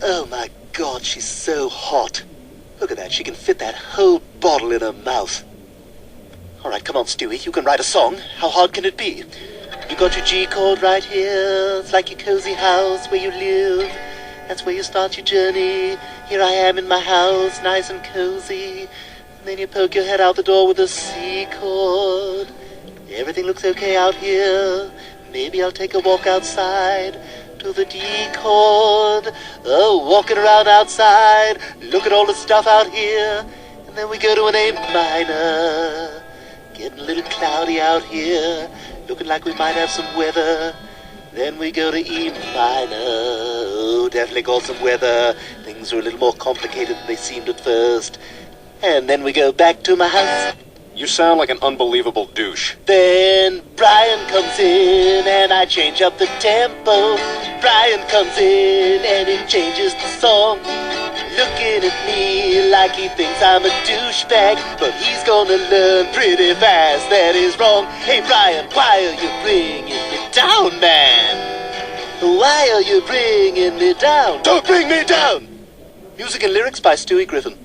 Oh my god, she's so hot. Look at that, she can fit that whole bottle in her mouth. Alright, come on, Stewie, you can write a song. How hard can it be? You got your G chord right here. It's like your cozy house where you live. That's where you start your journey. Here I am in my house, nice and cozy. And then you poke your head out the door with a C chord. Everything looks okay out here. Maybe I'll take a walk outside to the D chord. Oh, walking around outside. Look at all the stuff out here. And then we go to an A minor. Getting a little cloudy out here. Looking like we might have some weather. Then we go to E minor. Oh, definitely got some weather. Things are a little more complicated than they seemed at first. And then we go back to my house. You sound like an unbelievable douche. Then Brian comes in and I change up the tempo. Brian comes in and he changes the song. Looking at me like he thinks I'm a douchebag, but he's gonna learn pretty fast that is wrong. Hey Brian, why are you bringing me down, man? Why are you bringing me down? Don't bring me down! Music and lyrics by Stewie Griffin.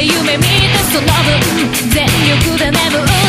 夢見てその分全力で眠る